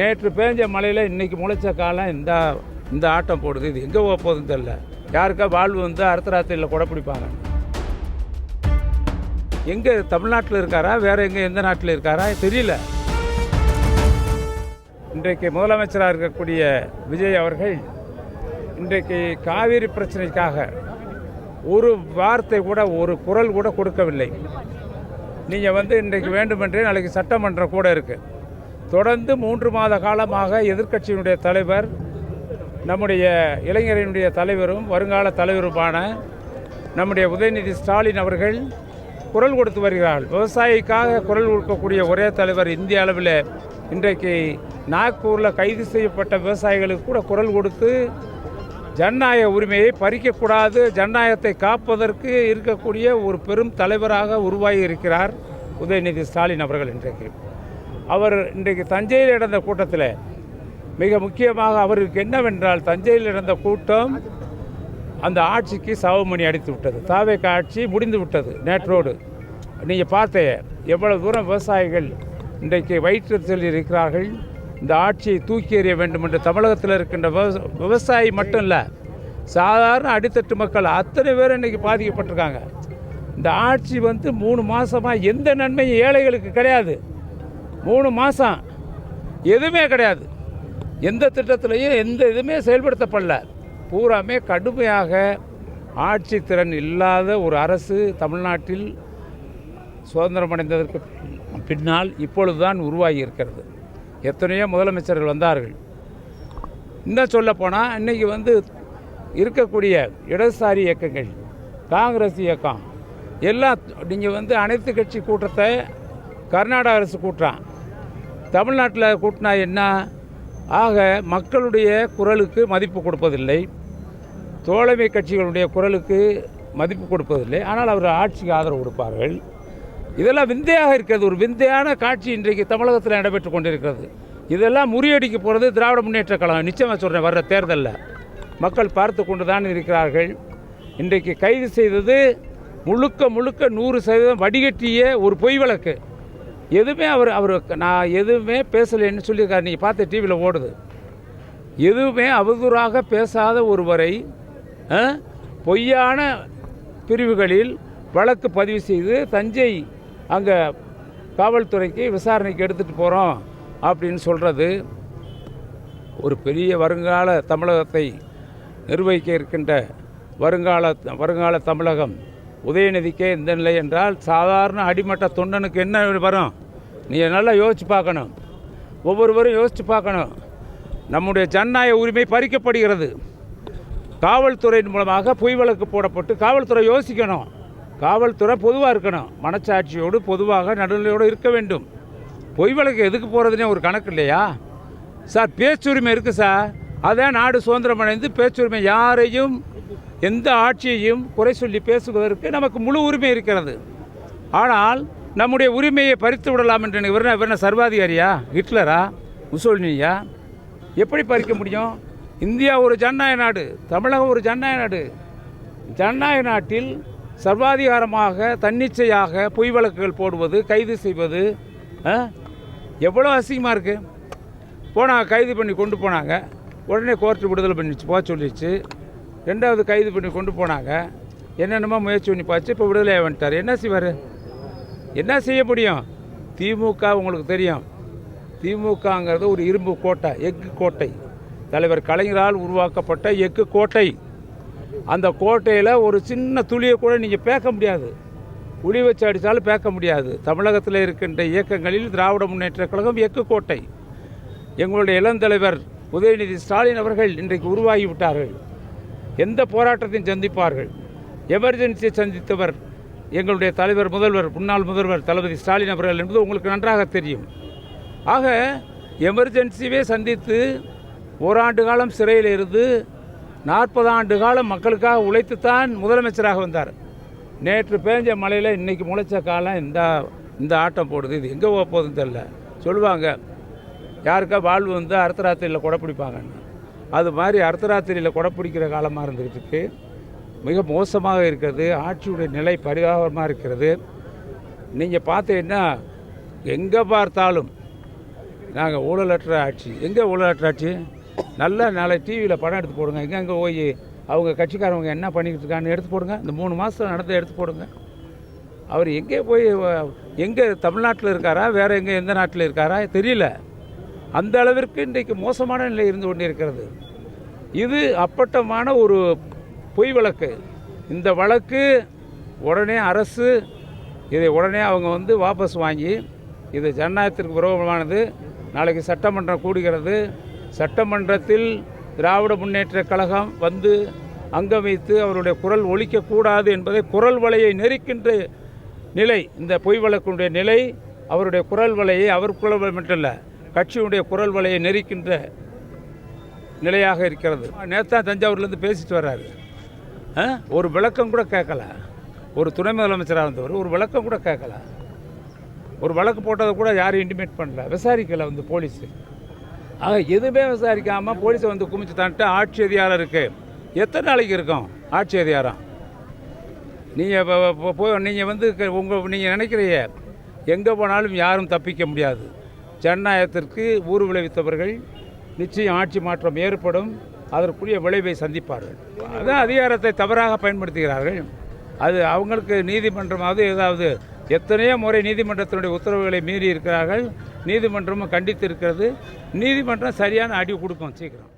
நேற்று பேஞ்ச மழையில் இன்றைக்கி முளைச்ச காலம் இந்த ஆட்டம் போடுது. இது எங்கே போகுதுன்னு தெரியல. யாருக்கா வாழ்வு வந்து அடுத்த ராத்திரியில் கொடை பிடிப்பாங்க. எங்கே தமிழ்நாட்டில் இருக்காரா, வேறு எங்கே எந்த நாட்டில் இருக்காரா தெரியல. இன்றைக்கு முதலமைச்சராக இருக்கக்கூடிய விஜய் அவர்கள் இன்றைக்கு காவிரி பிரச்சனைக்காக ஒரு வார்த்தை கூட, ஒரு குரல் கூட கொடுக்கவில்லை. நீங்கள் வந்து இன்றைக்கு வேண்டுமென்றே நாளைக்கு சட்டமன்றம் கூட இருக்குது. தொடர்ந்து 3 மாத காலமாக எதிர்க்கட்சியினுடைய தலைவர், நம்முடைய இளைஞரினுடைய தலைவரும் வருங்கால தலைவருமான நம்முடைய உதயநிதி ஸ்டாலின் அவர்கள் குரல் கொடுத்து வருகிறார்கள். விவசாயிக்காக குரல் கொடுக்கக்கூடிய ஒரே தலைவர் இந்திய அளவில். இன்றைக்கு நாக்பூரில் கைது செய்யப்பட்ட விவசாயிகளுக்கு கூட குரல் கொடுத்து ஜனநாயக உரிமையை பறிக்கக்கூடாது, ஜனநாயகத்தை காப்பதற்கு இருக்கக்கூடிய ஒரு பெரும் தலைவராக உருவாகி இருக்கிறார் உதயநிதி ஸ்டாலின் அவர்கள். அவர் இன்றைக்கு தஞ்சையில் நடந்த கூட்டத்தில் மிக முக்கியமாக அவருக்கு என்னவென்றால், தஞ்சையில் நடந்த கூட்டம் அந்த ஆட்சிக்கு சாவுமணி அடித்து விட்டது. தாவேக ஆட்சி முடிந்து விட்டது நேற்றோடு. நீங்கள் பார்த்தே எவ்வளவு தூரம் விவசாயிகள் இன்றைக்கு வயிற்றத்தில் இருக்கிறார்கள். இந்த ஆட்சியை தூக்கி எறிய வேண்டும் என்று தமிழகத்தில் இருக்கின்ற விவசாயி மட்டும் இல்லை, சாதாரண அடித்தட்டு மக்கள் அத்தனை பேர் இன்றைக்கி பாதிக்கப்பட்டிருக்காங்க. இந்த ஆட்சி வந்து 3 மாதமாக எந்த நன்மையும் ஏழைகளுக்கு கிடையாது. 3 மாதம் எதுவுமே கிடையாது. எந்த திட்டத்திலையும் எந்த இதுவுமே செயல்படுத்தப்படல. பூராமே கடுமையாக ஆட்சி திறன் இல்லாத ஒரு அரசு தமிழ்நாட்டில் சுதந்திரம் அடைந்ததற்கு பின்னால் இப்பொழுதுதான் உருவாகி இருக்கிறது. எத்தனையோ முதலமைச்சர்கள் வந்தார்கள். இன்னும் சொல்லப்போனால் இன்றைக்கி வந்து இருக்கக்கூடிய இடதுசாரி இயக்கங்கள், காங்கிரஸ் இயக்கம் எல்லாம் நீங்கள் வந்து அனைத்து கட்சி கூட்டத்தை கர்நாடக அரசு கூட்டுறான், தமிழ்நாட்டில் கூட்டினா என்ன? ஆக மக்களுடைய குரலுக்கு மதிப்பு கொடுப்பதில்லை, தோழமை கட்சிகளுடைய குரலுக்கு மதிப்பு கொடுப்பதில்லை. ஆனால் அவர் ஆட்சிக்கு ஆதரவு கொடுப்பார்கள். இதெல்லாம் விந்தையாக இருக்கிறது. ஒரு விந்தையான காட்சி இன்றைக்கு தமிழகத்தில் நடைபெற்று கொண்டிருக்கிறது. இதெல்லாம் முறியடிக்க போகிறது திராவிட முன்னேற்ற கழகம். நிச்சயமாக சொல்கிறேன், வர்ற தேர்தலில் மக்கள் பார்த்து கொண்டு தான் இருக்கிறார்கள். இன்றைக்கு கைது செய்தது முழுக்க 100% வடிகட்டிய ஒரு பொய் வழக்கு. எதுவுமே அவர் நான் எதுவுமே பேசலைன்னு சொல்லியிருக்காரு. நீங்கள் பார்த்து டிவியில் ஓடுது. எதுவுமே அவதூறாக பேசாத ஒருவரை பொய்யான பிரிவுகளில் வழக்கு பதிவு செய்து தஞ்சை அங்கே காவல்துறைக்கு விசாரணைக்கு எடுத்துகிட்டு போகிறோம் அப்படின்னு சொல்கிறது ஒரு பெரிய வருங்கால தமிழகத்தை நிர்வகிக்க இருக்கின்ற வருங்கால தமிழகம். உதயநிதிக்கே இந்த நிலை என்றால் சாதாரண அடிமட்ட தொண்டனுக்கு என்ன வரும்? நீங்கள் நல்லா யோசித்து பார்க்கணும். ஒவ்வொருவரும் யோசித்து பார்க்கணும். நம்முடைய ஜனநாயக உரிமை பறிக்கப்படுகிறது. காவல்துறையின் மூலமாக பொய் வழக்கு போடப்பட்டு காவல்துறை யோசிக்கணும். காவல்துறை பொதுவாக இருக்கணும், மனச்சாட்சியோடு பொதுவாக நடுநிலையோடு இருக்க வேண்டும். பொய் வழக்கு எதுக்கு போகிறதுனே ஒரு கணக்கு இல்லையா சார்? பேச்சுரிமை இருக்குது சார். அதான் நாடு சுதந்திரம் அடைந்து பேச்சுரிமை, யாரையும் எந்த ஆட்சியையும் குறை சொல்லி பேசுவதற்கு நமக்கு முழு உரிமை இருக்கிறது. ஆனால் நம்முடைய உரிமையை பறித்து விடலாம் என்று இவர சர்வாதிகாரியா, ஹிட்லரா, முசோலினியா? எப்படி பறிக்க முடியும்? இந்தியா ஒரு ஜனநாயக நாடு, தமிழகம் ஒரு ஜனநாயக நாடு. ஜனநாயக நாட்டில் சர்வாதிகாரமாக தன்னிச்சையாக பொய் வழக்குகள் போடுவது, கைது செய்வது எவ்வளோ அசிங்கமாக இருக்குது. போனாங்க, கைது பண்ணி கொண்டு போனாங்க. உடனே கோர்ட்டு விடுதலை பண்ணிச்சு, போக சொல்லிச்சு. 2வது கைது பண்ணி கொண்டு போனாங்க. என்னென்னமோ முயற்சி பண்ணி பார்த்து இப்போ விடுதலையாக வந்துட்டார். என்ன செய்வார்? என்ன செய்ய முடியும்? திமுக உங்களுக்கு தெரியும். திமுகங்கிறது ஒரு இரும்பு கோட்டை, எஃகு கோட்டை. தலைவர் கலைஞரால் உருவாக்கப்பட்ட எஃகு கோட்டை. அந்த கோட்டையில் ஒரு சின்ன துளியை கூட நீங்கள் பேக்க முடியாது. உளி வச்சு அடித்தாலும் பேக்க முடியாது. தமிழகத்தில் இருக்கின்ற இயக்கங்களில் திராவிட முன்னேற்ற கழகம் எஃகு கோட்டை. எங்களுடைய இளந்தலைவர் உதயநிதி ஸ்டாலின் அவர்கள் இன்றைக்கு உருவாகிவிட்டார்கள். எந்த போராட்டத்தையும் சந்திப்பார்கள். எமர்ஜென்சியை சந்தித்தவர் எங்களுடைய தலைவர், முன்னாள் முதல்வர் தளபதி ஸ்டாலின் அவர்கள் என்பது உங்களுக்கு நன்றாக தெரியும். ஆக எமர்ஜென்சியே சந்தித்து ஓராண்டு காலம் சிறையில் இருந்து 40 ஆண்டு காலம் மக்களுக்காக உழைத்துத்தான் முதலமைச்சராக வந்தார். நேற்று பேஞ்ச மழையில் இன்றைக்கி முளைச்ச காலம் இந்த ஆட்டம் போடுது. இது எங்கே போகுதுன்னு தெரியல. சொல்லுவாங்க, யாருக்கா வாழ்வு வந்து அடுத்த ராத்திரியில் கொடை பிடிப்பாங்கன்னு. அது மாதிரி அடுத்த ராத்திரியில் கொடை பிடிக்கிற காலமாக இருந்துக்கிட்டு இருக்கு. மிக மோசமாக இருக்கிறது. ஆட்சியுடைய நிலை பரிதாபமாக இருக்கிறது. நீங்கள் பார்த்தீங்கன்னா எங்கே பார்த்தாலும் நாங்கள் ஊழலற்ற ஆட்சி. எங்கே ஊழலற்ற ஆட்சி? நல்லா நாளை டிவியில் படம் எடுத்து போடுங்க. எங்கே போய் அவங்க கட்சிக்காரவங்க என்ன பண்ணிக்கிட்டு இருக்கான்னு எடுத்து போடுங்க. இந்த 3 மாதத்தில் நடந்த எடுத்து போடுங்க. அவர் எங்கே போய் எங்கே தமிழ்நாட்டில் இருக்காரா, வேறு எங்கே எந்த நாட்டில் இருக்காரா தெரியல. அந்த அளவிற்கு இன்றைக்கு மோசமான நிலை இருந்து கொண்டிருக்கிறது. இது அப்பட்டமான ஒரு பொய் வழக்கு. இந்த வழக்கு உடனே அரசு இதை உடனே அவங்க வாபஸ் வாங்கி, இது ஜனநாயகத்திற்கு விரோதமானது. நாளைக்கு சட்டமன்றம் கூடுகிறது. சட்டமன்றத்தில் திராவிட முன்னேற்ற கழகம் அங்கம் வைத்து அவருடைய குரல் ஒலிக்கக்கூடாது என்பதை குரல் வலையை நெருக்கின்ற நிலை, இந்த பொய் வழக்குடைய நிலை, அவருடைய குரல் வலையை, அவர் குரல் வலை மட்டும் இல்லை, கட்சியுடைய குரல் வலையை நெருக்கின்ற நிலையாக இருக்கிறது. நேத்தான் தஞ்சாவூர்லேருந்து பேசிட்டு வர்றாரு. ஒரு விளக்கம் கூட கேட்கல. ஒரு துணை முதலமைச்சராக இருந்தவர் ஒரு விளக்கம் கூட கேட்கல. ஒரு வழக்கு போட்டதை கூட யாரும் இன்டிமேட் பண்ணல, விசாரிக்கலை போலீஸு. ஆக எதுவுமே விசாரிக்காமல் போலீஸை குமிச்சு தான்ட்டு ஆட்சி அதிகாரம் இருக்குது. எத்தனை நாளைக்கு இருக்கும் ஆட்சி அதிகாரம்? நீங்கள் நீங்கள் நினைக்கிறீங்க எங்கே போனாலும் யாரும் தப்பிக்க முடியாது. ஜனநாயகத்திற்கு ஊறு விளைவித்தவர்கள் நிச்சயம் ஆட்சி மாற்றம் ஏற்படும், அதற்குரிய விளைவை சந்திப்பார்கள். அதான் அதிகாரத்தை தவறாக பயன்படுத்துகிறார்கள். அது அவங்களுக்கு நீதிமன்றமாவது ஏதாவது எத்தனையோ முறை நீதிமன்றத்தினுடைய உத்தரவுகளை மீறி இருக்கிறார்கள். நீதிமன்றமும் கண்டித்து இருக்கிறது. நீதிமன்றம் சரியான அடி கொடுக்கும் சீக்கிரம்.